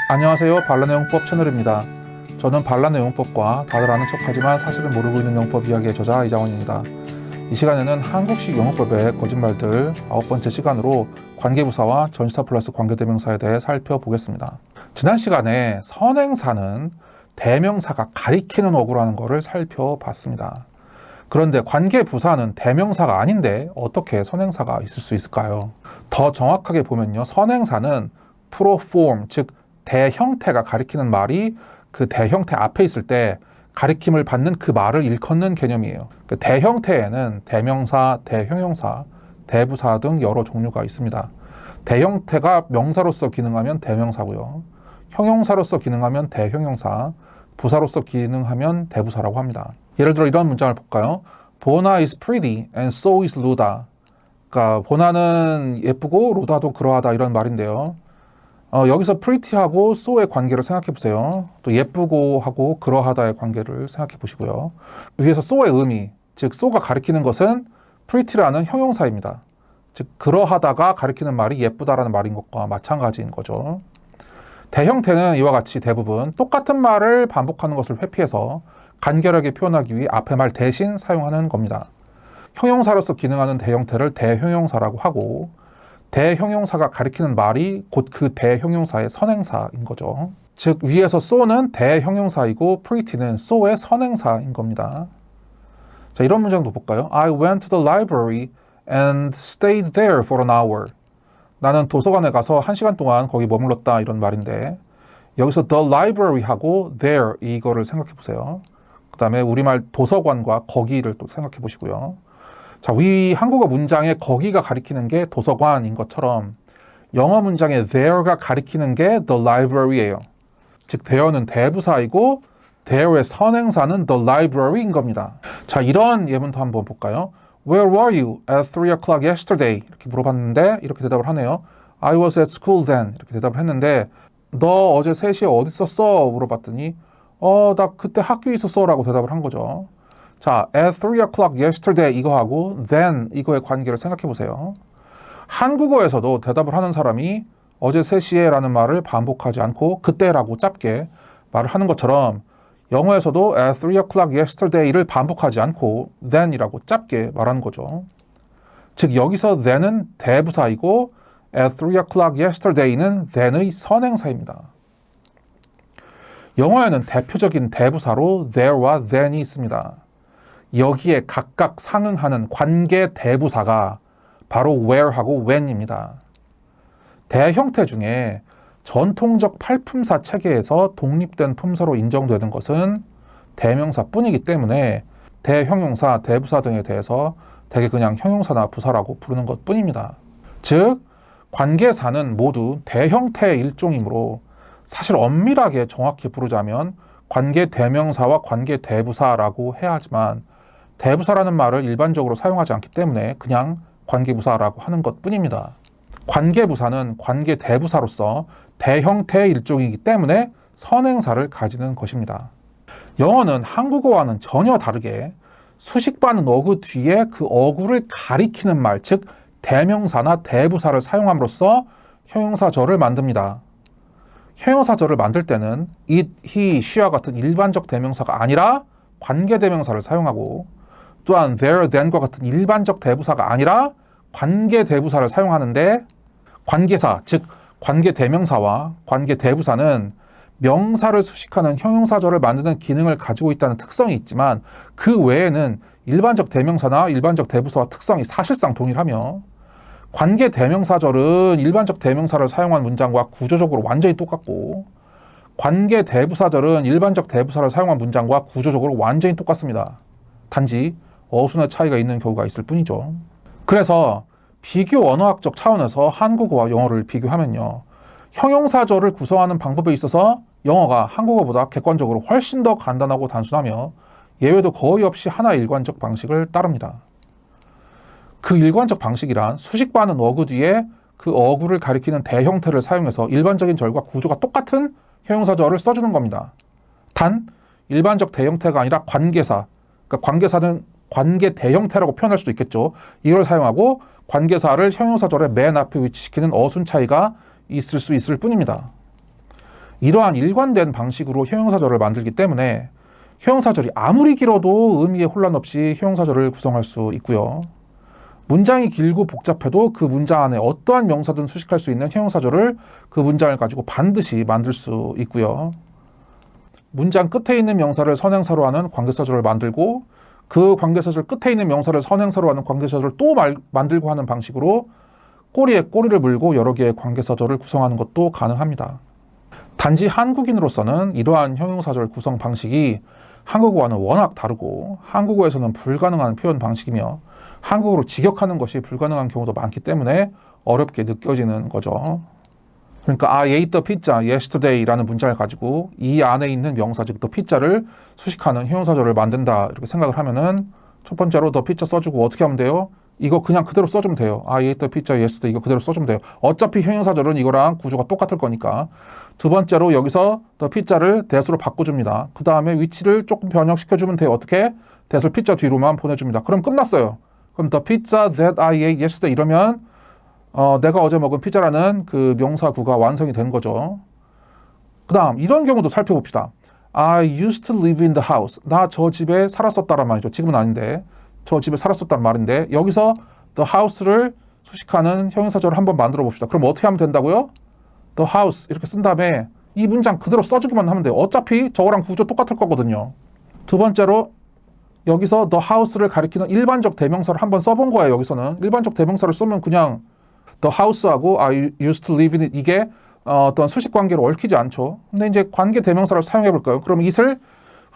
안녕하세요. 발란의 용법 채널입니다. 저는 발란의 용법과 다들 아는 척하지만 사실은 모르고 있는 용법 이야기의 저자 이장원입니다. 이 시간에는 한국식 영어법의 거짓말들 9번째 시간으로 관계부사와 전치사 플러스 관계대명사에 대해 살펴보겠습니다. 지난 시간에 선행사는 대명사가 가리키는 어구라는 것을 살펴봤습니다. 그런데 관계부사는 대명사가 아닌데 어떻게 선행사가 있을 수 있을까요? 더 정확하게 보면요. 선행사는 프로폼, 즉 대형태가 가리키는 말이 그 대형태 앞에 있을 때 가리킴을 받는 그 말을 일컫는 개념이에요. 그 대형태에는 대명사, 대형용사, 대부사 등 여러 종류가 있습니다. 대형태가 명사로서 기능하면 대명사고요. 형용사로서 기능하면 대형용사, 부사로서 기능하면 대부사라고 합니다. 예를 들어 이런 문장을 볼까요? 보나 is pretty and so is 루다. 그러니까 보나는 예쁘고 루다도 그러하다 이런 말인데요. 여기서 pretty하고 so의 관계를 생각해 보세요. 또 예쁘고 하고 그러하다의 관계를 생각해 보시고요. 위에서 so의 의미, 즉 so가 가리키는 것은 pretty라는 형용사입니다. 즉 그러하다가 가리키는 말이 예쁘다라는 말인 것과 마찬가지인 거죠. 대형태는 이와 같이 대부분 똑같은 말을 반복하는 것을 회피해서 간결하게 표현하기 위해 앞의 말 대신 사용하는 겁니다. 형용사로서 기능하는 대형태를 대형용사라고 하고 대형용사가 가리키는 말이 곧 그 대형용사의 선행사인 거죠. 즉 위에서 so는 대형용사이고 pretty는 so의 선행사인 겁니다. 자, 이런 문장도 볼까요? I went to the library and stayed there for an hour. 나는 도서관에 가서 1시간 동안 거기 머물렀다 이런 말인데 여기서 the library하고 there 이거를 생각해 보세요. 그 다음에 우리말 도서관과 거기를 또 생각해 보시고요. 자, 위 한국어 문장에 거기가 가리키는 게 도서관인 것처럼 영어 문장에 there가 가리키는 게 the library예요. 즉 there는 대부사이고 there의 선행사는 the library인 겁니다. 자, 이런 예문도 한번 볼까요? Where were you at 3 o'clock yesterday? 이렇게 물어봤는데 이렇게 대답을 하네요. I was at school then. 이렇게 대답을 했는데 너 어제 3시에 어디 있었어? 물어봤더니 나 그때 학교에 있었어 라고 대답을 한 거죠. 자, at 3 o'clock yesterday 이거하고 then 이거의 관계를 생각해 보세요. 한국어에서도 대답을 하는 사람이 어제 3시에 라는 말을 반복하지 않고 그때라고 짧게 말을 하는 것처럼 영어에서도 at 3 o'clock yesterday를 반복하지 않고 then이라고 짧게 말하는 거죠. 즉 여기서 then은 대부사이고 at 3 o'clock yesterday는 then의 선행사입니다. 영어에는 대표적인 대부사로 there와 then이 있습니다. 여기에 각각 상응하는 관계 대부사가 바로 where하고 when입니다. 대형태 중에 전통적 팔품사 체계에서 독립된 품사로 인정되는 것은 대명사뿐이기 때문에 대형용사, 대부사 등에 대해서 대개 그냥 형용사나 부사라고 부르는 것뿐입니다. 즉 관계사는 모두 대형태의 일종이므로 사실 엄밀하게 정확히 부르자면 관계 대명사와 관계 대부사라고 해야 하지만 대부사라는 말을 일반적으로 사용하지 않기 때문에 그냥 관계부사라고 하는 것뿐입니다. 관계부사는 관계 대부사로서 대형태의 일종이기 때문에 선행사를 가지는 것입니다. 영어는 한국어와는 전혀 다르게 수식받는 어구 뒤에 그 어구를 가리키는 말, 즉 대명사나 대부사를 사용함으로써 형용사절을 만듭니다. 형용사절을 만들 때는 it, he, she와 같은 일반적 대명사가 아니라 관계대명사를 사용하고 또한 there, then과 같은 일반적 대부사가 아니라 관계대부사를 사용하는데 관계사, 즉 관계대명사와 관계대부사는 명사를 수식하는 형용사절을 만드는 기능을 가지고 있다는 특성이 있지만 그 외에는 일반적 대명사나 일반적 대부사와 특성이 사실상 동일하며 관계대명사절은 일반적 대명사를 사용한 문장과 구조적으로 완전히 똑같고 관계대부사절은 일반적 대부사를 사용한 문장과 구조적으로 완전히 똑같습니다. 단지 어순의 차이가 있는 경우가 있을 뿐이죠. 그래서 비교 언어학적 차원에서 한국어와 영어를 비교하면요. 형용사절을 구성하는 방법에 있어서 영어가 한국어보다 객관적으로 훨씬 더 간단하고 단순하며 예외도 거의 없이 하나의 일관적 방식을 따릅니다. 그 일관적 방식이란 수식받는 어구 뒤에 그 어구를 가리키는 대형태를 사용해서 일반적인 절과 구조가 똑같은 형용사절을 써주는 겁니다. 단 일반적 대형태가 아니라 관계사, 그러니까 관계사는 관계 대형태라고 표현할 수도 있겠죠. 이걸 사용하고 관계사를 형용사절의 맨 앞에 위치시키는 어순 차이가 있을 수 있을 뿐입니다. 이러한 일관된 방식으로 형용사절을 만들기 때문에 형용사절이 아무리 길어도 의미에 혼란 없이 형용사절을 구성할 수 있고요. 문장이 길고 복잡해도 그 문장 안에 어떠한 명사든 수식할 수 있는 형용사절을 그 문장을 가지고 반드시 만들 수 있고요. 문장 끝에 있는 명사를 선행사로 하는 관계사절을 만들고 그 관계사절 끝에 있는 명사를 선행사로 하는 관계사절을 또 만들고 하는 방식으로 꼬리에 꼬리를 물고 여러 개의 관계사절을 구성하는 것도 가능합니다. 단지 한국인으로서는 이러한 형용사절 구성 방식이 한국어와는 워낙 다르고 한국어에서는 불가능한 표현 방식이며 한국어로 직역하는 것이 불가능한 경우도 많기 때문에 어렵게 느껴지는 거죠. 그러니까 I ate the pizza yesterday라는 문장을 가지고 이 안에 있는 명사 즉 the pizza를 수식하는 형용사절을 만든다 이렇게 생각을 하면은 첫 번째로 the pizza 써주고 어떻게 하면 돼요? 이거 그냥 그대로 써주면 돼요. I ate the pizza yesterday 이거 그대로 써주면 돼요. 어차피 형용사절은 이거랑 구조가 똑같을 거니까. 두 번째로 여기서 the pizza를 that으로 바꿔줍니다. 그 다음에 위치를 조금 변형시켜주면 돼요. 어떻게? that을 pizza 뒤로만 보내줍니다. 그럼 끝났어요. 그럼 the pizza that I ate yesterday 이러면 내가 어제 먹은 피자라는 그 명사구가 완성이 된 거죠. 그 다음 이런 경우도 살펴봅시다. I used to live in the house. 나 저 집에 살았었다란 말이죠. 지금은 아닌데 저 집에 살았었다는 말인데 여기서 the house를 수식하는 형용사절을 한번 만들어 봅시다. 그럼 어떻게 하면 된다고요? the house 이렇게 쓴 다음에 이 문장 그대로 써주기만 하면 돼요. 어차피 저거랑 구조 똑같을 거거든요. 두 번째로 여기서 the house를 가리키는 일반적 대명사를 한번 써본 거예요. 여기서는 일반적 대명사를 쓰면 그냥 the house하고 I used to live in it 이게 어떤 수식 관계로 얽히지 않죠. 근데 이제 관계 대명사를 사용해 볼까요? 그럼 it을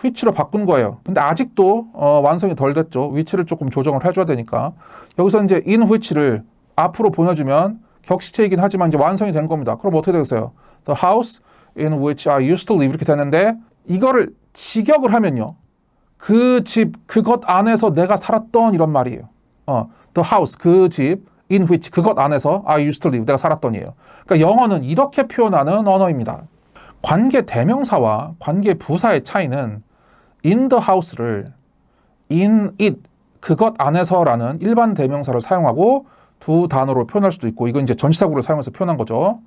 which로 바꾼 거예요. 근데 아직도 완성이 덜 됐죠. 위치를 조금 조정을 해줘야 되니까. 여기서 이제 in which를 앞으로 보내주면 격식체이긴 하지만 이제 완성이 된 겁니다. 그럼 어떻게 되겠어요? The house in which I used to live 이렇게 되는데 이거를 직역을 하면요. 그 집, 그것 안에서 내가 살았던 이런 말이에요. The house, 그 집, in which, 그것 안에서 I used to live, 내가 살았던이에요. 그러니까 영어는 이렇게 표현하는 언어입니다. 관계 대명사와 관계 부사의 차이는 in the house를 in it, 그것 안에서라는 일반 대명사를 사용하고 두 단어로 표현할 수도 있고 이건 이제 전치사구를 사용해서 표현한 거죠.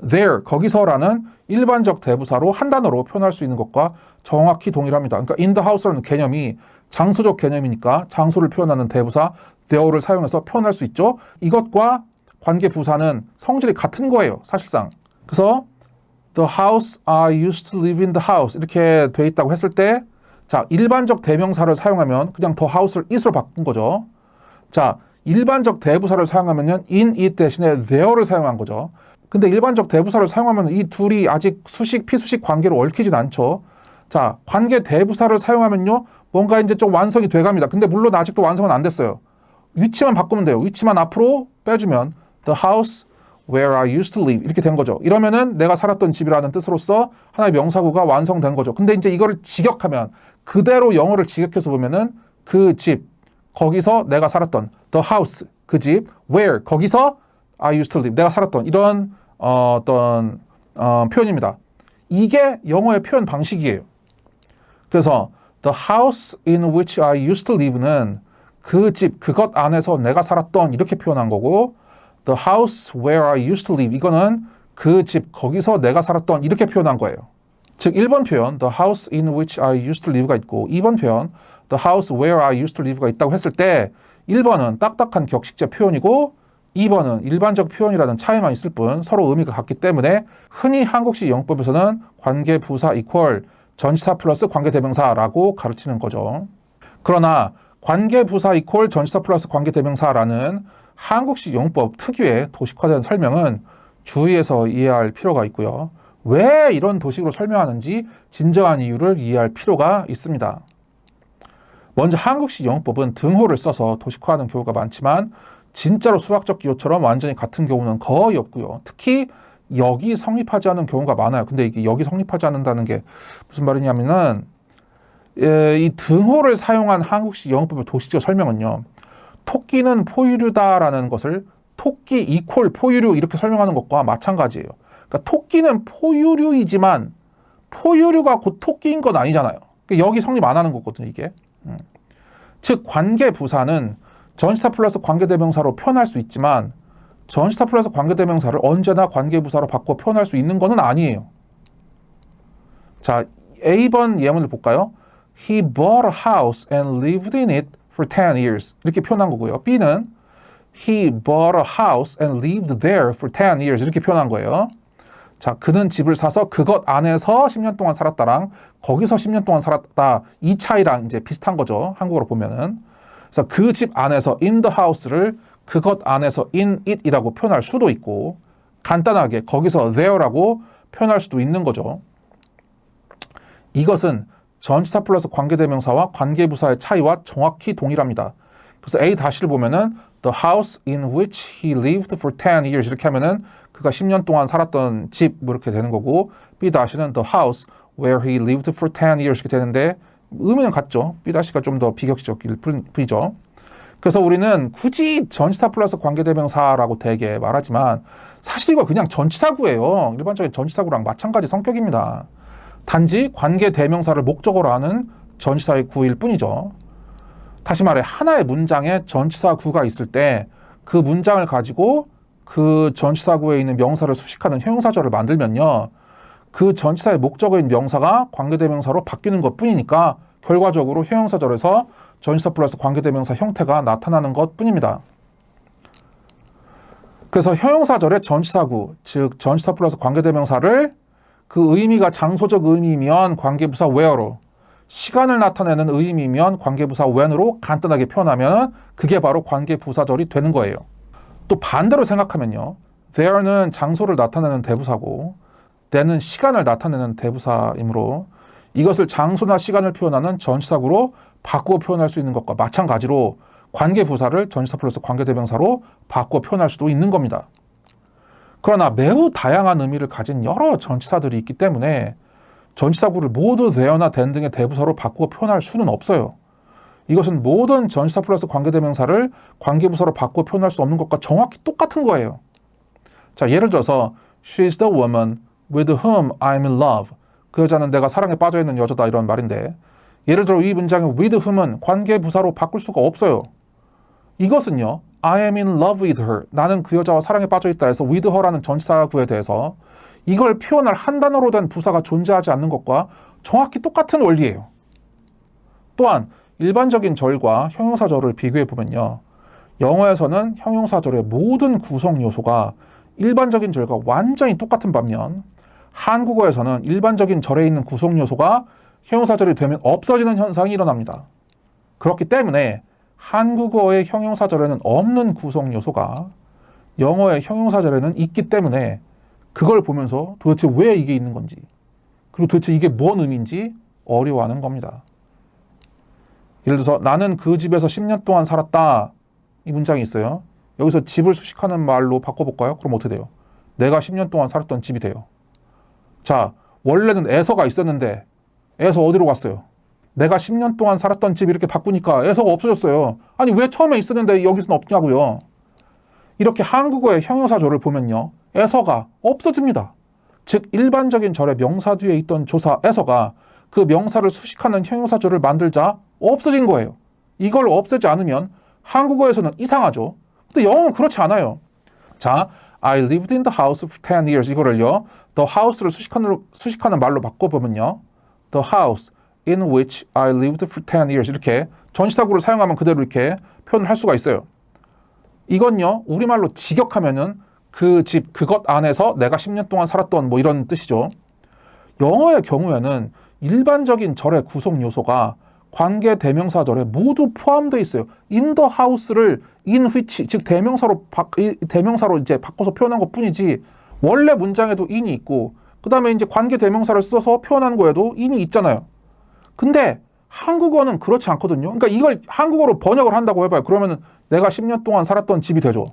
there, 거기서라는 일반적 대부사로 한 단어로 표현할 수 있는 것과 정확히 동일합니다. 그러니까 in the house라는 개념이 장소적 개념이니까 장소를 표현하는 대부사 there를 사용해서 표현할 수 있죠. 이것과 관계 부사는 성질이 같은 거예요. 사실상. 그래서 the house I used to live in the house 이렇게 돼 있다고 했을 때 자, 일반적 대명사를 사용하면 그냥 the house를 it으로 바꾼 거죠. 자, 일반적 대부사를 사용하면 in it 대신에 there를 사용한 거죠. 근데 일반적 대부사를 사용하면 이 둘이 아직 수식, 피수식 관계로 얽히진 않죠. 자, 관계 대부사를 사용하면요. 뭔가 이제 좀 완성이 돼갑니다. 근데 물론 아직도 완성은 안 됐어요. 위치만 바꾸면 돼요. 위치만 앞으로 빼주면 the house where I used to live 이렇게 된 거죠. 이러면은 내가 살았던 집이라는 뜻으로서 하나의 명사구가 완성된 거죠. 근데 이제 이거를 직역하면 그대로 영어를 직역해서 보면은 그 집, 거기서 내가 살았던 the house, 그 집, where, 거기서 I used to live, 내가 살았던 이런 어떤 표현입니다. 이게 영어의 표현 방식이에요. 그래서 the house in which I used to live는 그 집, 그것 안에서 내가 살았던 이렇게 표현한 거고 the house where I used to live 이거는 그 집, 거기서 내가 살았던 이렇게 표현한 거예요. 즉 1번 표현 the house in which I used to live가 있고 2번 표현 the house where I used to live가 있다고 했을 때 1번은 딱딱한 격식제 표현이고 2번은 일반적 표현이라는 차이만 있을 뿐 서로 의미가 같기 때문에 흔히 한국식 영법에서는 관계 부사 이퀄 전치사 플러스 관계 대명사라고 가르치는 거죠. 그러나 관계 부사 이퀄 전치사 플러스 관계 대명사라는 한국식 영법 특유의 도식화된 설명은 주의해서 이해할 필요가 있고요. 왜 이런 도식으로 설명하는지 진정한 이유를 이해할 필요가 있습니다. 먼저 한국식 영법은 등호를 써서 도식화하는 경우가 많지만 진짜로 수학적 기호처럼 완전히 같은 경우는 거의 없고요. 특히 역이 성립하지 않는 경우가 많아요. 근데 이게 역이 성립하지 않는다는 게 무슨 말이냐면은 이 등호를 사용한 한국식 영어법의 도식적 설명은요. 토끼는 포유류다라는 것을 토끼 이퀄 포유류 이렇게 설명하는 것과 마찬가지예요. 그러니까 토끼는 포유류이지만 포유류가 곧 토끼인 건 아니잖아요. 그러니까 역이 성립 안 하는 거거든요. 이게. 즉 관계 부사는 전치사 플러스 관계대명사로 표현할 수 있지만 전치사 플러스 관계대명사를 언제나 관계부사로 바꿔 표현할 수 있는 것은 아니에요. 자, A번 예문을 볼까요? He bought a house and lived in it for 10 years. 이렇게 표현한 거고요. B는 He bought a house and lived there for 10 years. 이렇게 표현한 거예요. 자, 그는 집을 사서 그것 안에서 10년 동안 살았다랑 거기서 10년 동안 살았다. 이 차이랑 이제 비슷한 거죠. 한국어로 보면은. 그래서 그 집 안에서 in the house를 그것 안에서 in it이라고 표현할 수도 있고 간단하게 거기서 there라고 표현할 수도 있는 거죠. 이것은 전치사 플러스 관계대명사와 관계부사의 차이와 정확히 동일합니다. 그래서 A-를 보면은 the house in which he lived for 10 years 이렇게 하면은 그가 10년 동안 살았던 집 뭐 이렇게 되는 거고 B-는 the house where he lived for 10 years 이렇게 되는데 의미는 같죠. B-가 좀 더 비격식일 뿐이죠. 그래서 우리는 굳이 전치사 플러스 관계대명사라고 되게 말하지만 사실 이거 그냥 전치사구예요. 일반적인 전치사구랑 마찬가지 성격입니다. 단지 관계대명사를 목적어로 하는 전치사의 구일 뿐이죠. 다시 말해 하나의 문장에 전치사구가 있을 때 그 문장을 가지고 그 전치사구에 있는 명사를 수식하는 형용사절을 만들면요. 그 전치사의 목적어인 명사가 관계대명사로 바뀌는 것 뿐이니까 결과적으로 형용사절에서 전치사 플러스 관계대명사 형태가 나타나는 것 뿐입니다. 그래서 형용사절의 전치사구, 즉 전치사 플러스 관계대명사를 그 의미가 장소적 의미면 관계부사 where로, 시간을 나타내는 의미면 관계부사 when으로 간단하게 표현하면 그게 바로 관계부사절이 되는 거예요. 또 반대로 생각하면요. there는 장소를 나타내는 대부사고 the는 시간을 나타내는 대부사이므로 이것을 장소나 시간을 표현하는 전치사구로 바꾸어 표현할 수 있는 것과 마찬가지로 관계부사를 전치사 플러스 관계대명사로 바꾸어 표현할 수도 있는 겁니다. 그러나 매우 다양한 의미를 가진 여러 전치사들이 있기 때문에 전치사구를 모두 there나 than 등의 대부사로 바꾸어 표현할 수는 없어요. 이것은 모든 전치사 플러스 관계대명사를 관계부사로 바꾸어 표현할 수 없는 것과 정확히 똑같은 거예요. 자, 예를 들어서 She is the woman with whom I'm in love. 그 여자는 내가 사랑에 빠져있는 여자다 이런 말인데 예를 들어 이 문장의 with whom은 관계부사로 바꿀 수가 없어요. 이것은요. I am in love with her. 나는 그 여자와 사랑에 빠져있다 해서 with her라는 전치사구에 대해서 이걸 표현할 한 단어로 된 부사가 존재하지 않는 것과 정확히 똑같은 원리예요. 또한 일반적인 절과 형용사절을 비교해 보면요. 영어에서는 형용사절의 모든 구성 요소가 일반적인 절과 완전히 똑같은 반면 한국어에서는 일반적인 절에 있는 구성 요소가 형용사절이 되면 없어지는 현상이 일어납니다. 그렇기 때문에 한국어의 형용사절에는 없는 구성 요소가 영어의 형용사절에는 있기 때문에 그걸 보면서 도대체 왜 이게 있는 건지 그리고 도대체 이게 뭔 의미인지 어려워하는 겁니다. 예를 들어서 나는 그 집에서 10년 동안 살았다. 이 문장이 있어요. 여기서 집을 수식하는 말로 바꿔볼까요? 그럼 어떻게 돼요? 내가 10년 동안 살았던 집이 돼요. 자, 원래는 에서가 있었는데 에서 어디로 갔어요? 내가 10년 동안 살았던 집 이렇게 바꾸니까 에서가 없어졌어요. 아니 왜 처음에 있었는데 여기서는 없냐고요. 이렇게 한국어의 형용사절을 보면요. 에서가 없어집니다. 즉 일반적인 절의 명사 뒤에 있던 조사 에서가 그 명사를 수식하는 형용사절을 만들자 없어진 거예요. 이걸 없애지 않으면 한국어에서는 이상하죠. 근데 영어는 그렇지 않아요. 자, I lived in the house for 10 years 이거를요. The house를 수식하는 말로 바꿔보면요. The house in which I lived for 10 years 이렇게 전치사구를 사용하면 그대로 이렇게 표현을 할 수가 있어요. 이건요. 우리말로 직역하면은 그 집, 그것 안에서 내가 10년 동안 살았던 뭐 이런 뜻이죠. 영어의 경우에는 일반적인 절의 구성 요소가 관계 대명사절에 모두 포함되어 있어요. in the house를 in which, 즉 대명사로 이제 바꿔서 표현한 것 뿐이지 원래 문장에도 in이 있고 그 다음에 이제 관계 대명사를 써서 표현한 거에도 in이 있잖아요. 근데 한국어는 그렇지 않거든요. 그러니까 이걸 한국어로 번역을 한다고 해봐요. 그러면은 내가 10년 동안 살았던 집이 되죠.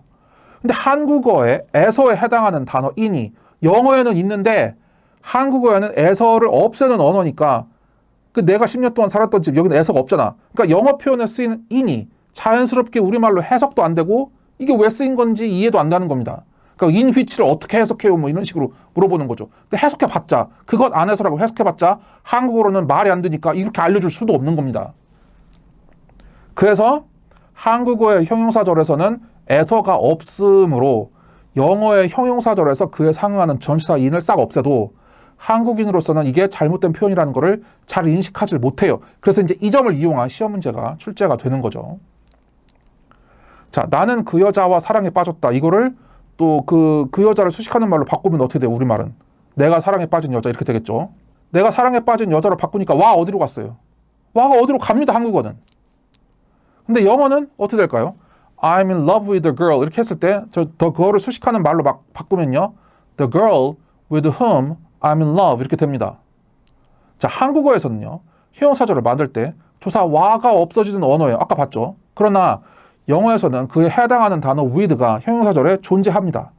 근데 한국어에 에서에 해당하는 단어 in이 영어에는 있는데 한국어에는 에서를 없애는 언어니까 그 내가 10년 동안 살았던 집 여기는 에서가 없잖아. 그러니까 영어 표현에 쓰이는 in이 자연스럽게 우리말로 해석도 안 되고 이게 왜 쓰인 건지 이해도 안 가는 겁니다. 그러니까 in which를 어떻게 해석해요? 뭐 이런 식으로 물어보는 거죠. 해석해봤자 그것 안에서라고 해석해봤자 한국어로는 말이 안 되니까 이렇게 알려줄 수도 없는 겁니다. 그래서 한국어의 형용사절에서는 에서가 없으므로 영어의 형용사절에서 그에 상응하는 전치사 in을 싹 없애도 한국인으로서는 이게 잘못된 표현이라는 거를 잘 인식하지 못해요. 그래서 이제 이 점을 이용한 시험 문제가 출제가 되는 거죠. 자, 나는 그 여자와 사랑에 빠졌다. 이거를 또 그 여자를 수식하는 말로 바꾸면 어떻게 돼요? 우리말은. 내가 사랑에 빠진 여자 이렇게 되겠죠. 내가 사랑에 빠진 여자로 바꾸니까 와 어디로 갔어요? 와가 어디로 갑니다. 한국어는. 근데 영어는 어떻게 될까요? I'm in love with a girl 이렇게 했을 때 the girl을 수식하는 말로 막 바꾸면요. The girl with whom I'm in love 이렇게 됩니다. 자, 한국어에서는요. 형용사절을 만들 때 조사 와가 없어지는 언어예요. 아까 봤죠? 그러나 영어에서는 그에 해당하는 단어 with가 형용사절에 존재합니다.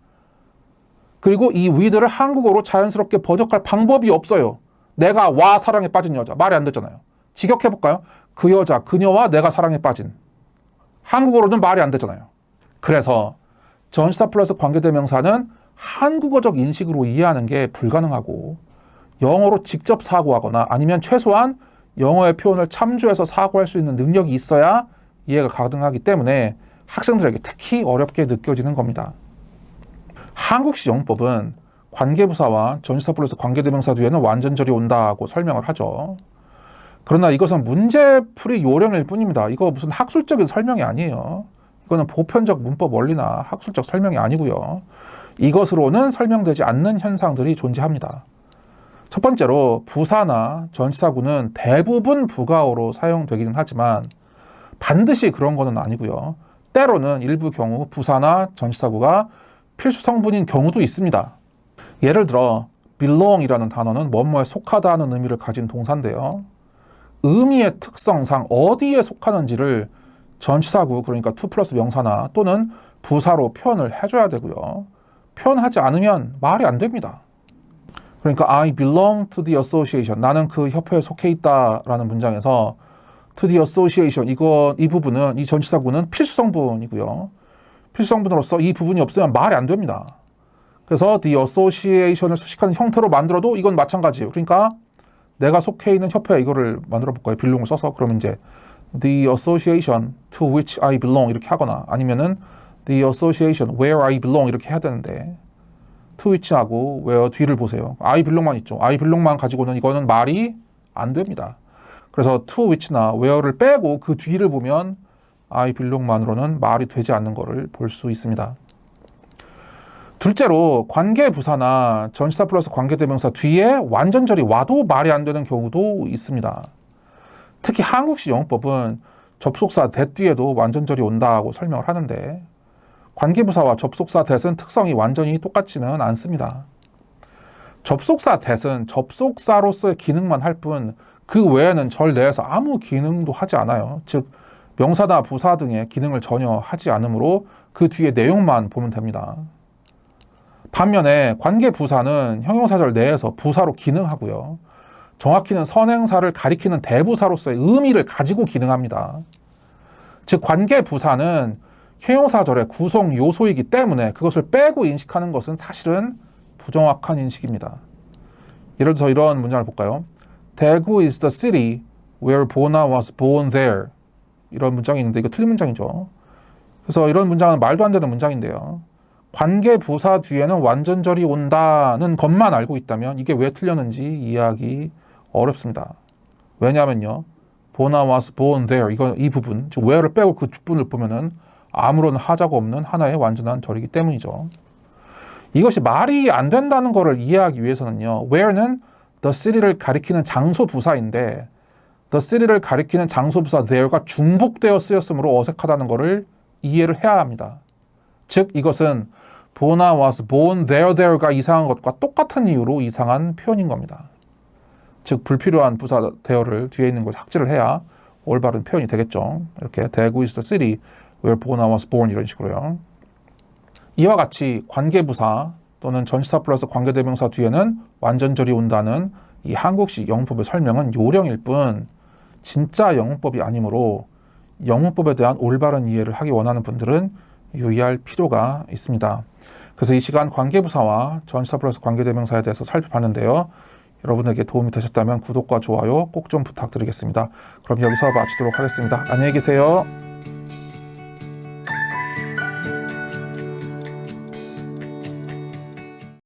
그리고 이 with를 한국어로 자연스럽게 번역할 방법이 없어요. 내가 와 사랑에 빠진 여자. 말이 안 되잖아요. 직역해볼까요? 그 여자, 그녀와 내가 사랑에 빠진. 한국어로는 말이 안 되잖아요. 그래서 전치사 플러스 관계대명사는 한국어적 인식으로 이해하는 게 불가능하고 영어로 직접 사고하거나 아니면 최소한 영어의 표현을 참조해서 사고할 수 있는 능력이 있어야 이해가 가능하기 때문에 학생들에게 특히 어렵게 느껴지는 겁니다. 한국식 영문법은 관계부사와 전치사 플러스 관계대명사 뒤에는 완전절이 온다고 설명을 하죠. 그러나 이것은 문제풀이 요령일 뿐입니다. 이거 무슨 학술적인 설명이 아니에요. 이거는 보편적 문법 원리나 학술적 설명이 아니고요. 이것으로는 설명되지 않는 현상들이 존재합니다. 첫 번째로 부사나 전치사구는 대부분 부가어로 사용되기는 하지만 반드시 그런 거는 아니고요. 때로는 일부 경우 부사나 전치사구가 필수 성분인 경우도 있습니다. 예를 들어 belong이라는 단어는 뭐뭐에 속하다 하는 의미를 가진 동사인데요. 의미의 특성상 어디에 속하는지를 전치사구 그러니까 to 플러스 명사나 또는 부사로 표현을 해줘야 되고요. 표현하지 않으면 말이 안 됩니다. 그러니까 I belong to the association. 나는 그 협회에 속해 있다라는 문장에서 to the association 이 부분은 이 전치사구는 필수 성분이고요. 필수 성분으로서 이 부분이 없으면 말이 안 됩니다. 그래서 the association을 수식하는 형태로 만들어도 이건 마찬가지예요. 그러니까 내가 속해 있는 협회 이거를 만들어 볼까요? belong을 써서 그러면 이제 the association to which I belong 이렇게 하거나 아니면은 the association where I belong 이렇게 해야 되는데 to which하고 where 뒤를 보세요. I belong만 있죠. I belong만 가지고는 이거는 말이 안 됩니다. 그래서 to which나 where를 빼고 그 뒤를 보면 I belong만으로는 말이 되지 않는 것을 볼 수 있습니다. 둘째로 관계부사나 전치사 플러스 관계대명사 뒤에 완전절이 와도 말이 안 되는 경우도 있습니다. 특히 한국식 영어법은 접속사 that 뒤에도 완전절이 온다고 설명을 하는데 관계부사와 접속사 that은 특성이 완전히 똑같지는 않습니다. 접속사 that은 접속사로서의 기능만 할 뿐 그 외에는 절 내에서 아무 기능도 하지 않아요. 즉 명사나 부사 등의 기능을 전혀 하지 않으므로 그 뒤에 내용만 보면 됩니다. 반면에 관계부사는 형용사절 내에서 부사로 기능하고요. 정확히는 선행사를 가리키는 대부사로서의 의미를 가지고 기능합니다. 즉 관계부사는 형용사절의 구성 요소이기 때문에 그것을 빼고 인식하는 것은 사실은 부정확한 인식입니다. 예를 들어서 이런 문장을 볼까요? 대구 is the city where Bona was born there. 이런 문장이 있는데 이거 틀린 문장이죠. 그래서 이런 문장은 말도 안 되는 문장인데요. 관계부사 뒤에는 완전절이 온다는 것만 알고 있다면 이게 왜 틀렸는지 이해하기 어렵습니다. 왜냐하면요. Bona was born there. 이 부분, 즉 where를 빼고 그 뒷부분을 보면은 아무런 하자가 없는 하나의 완전한 절이기 때문이죠. 이것이 말이 안 된다는 것을 이해하기 위해서는요. where는 the city를 가리키는 장소 부사인데 the city를 가리키는 장소 부사 there가 중복되어 쓰였으므로 어색하다는 것을 이해를 해야 합니다. 즉 이것은 Bona was born there가 이상한 것과 똑같은 이유로 이상한 표현인 겁니다. 즉 불필요한 부사 there를 뒤에 있는 것을 삭제를 해야 올바른 표현이 되겠죠. 이렇게 대구 is the city where Bona was born 이런 식으로요. 이와 같이 관계부사 또는 전치사 플러스 관계대명사 뒤에는 완전절이 온다는 이 한국식 영문법의 설명은 요령일 뿐 진짜 영문법이 아니므로 영문법에 대한 올바른 이해를 하기 원하는 분들은 유의할 필요가 있습니다. 그래서 이 시간 관계부사와 전치사 플러스 관계대명사에 대해서 살펴봤는데요. 여러분에게 도움이 되셨다면 구독과 좋아요 꼭 좀 부탁드리겠습니다. 그럼 여기서 마치도록 하겠습니다. 안녕히 계세요.